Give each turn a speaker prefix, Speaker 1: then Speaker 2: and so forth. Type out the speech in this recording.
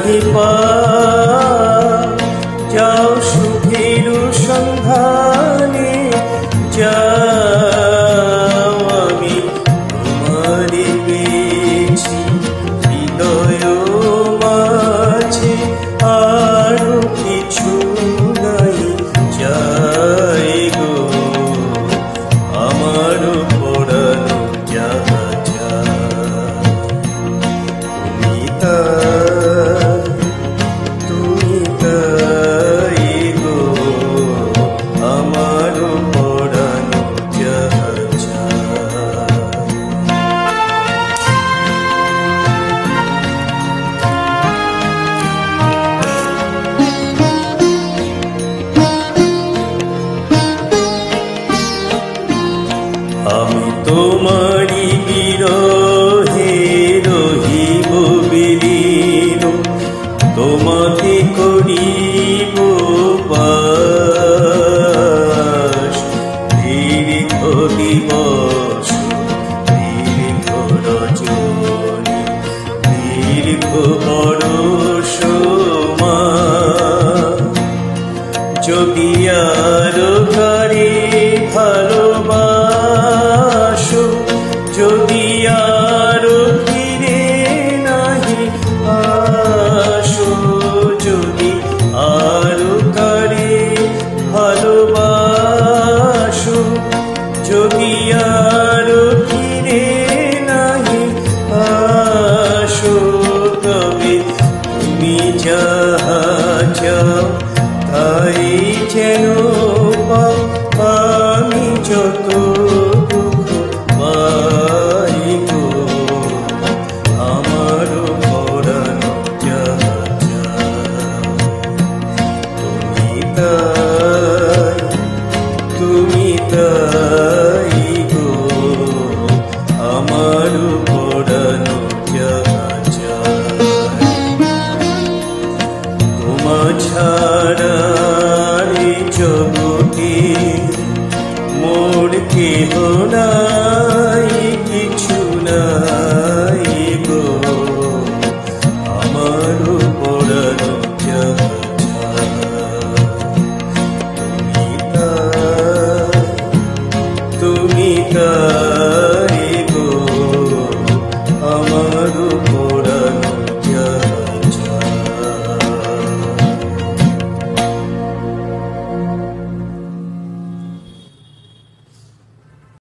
Speaker 1: রাধে পা যাও সুখের সন্ধানে যাও আমি তোমারে পেয়েছি হৃদয় মাঝে আরো কিছু নাই চাই গো আমার পড়ানো যাহা তুমি তাই গো আমার পড়ানো যাহা আমি তোমারি বিরহে রহিব বিলীন তোমাকে করিব বাস দীর্ঘ দিবস দীর্ঘ রজনী দীর্ঘ বরষ যদি আরো কারে ভালোবাসো যদি আরো ফিরে নাহি আসো যদি আরো কারে ভালোবাসো যদি আরো ফিরে নাহি আসো তবে তুমি যাহা চাও তাই যেন পাও আমি যত দুঃখ পাই গো আমার পড়ানো যাহা তুমি তাই গো আমার পড়ানো যাহা তোমা ছাড়া জগতে মোর কেহ নাই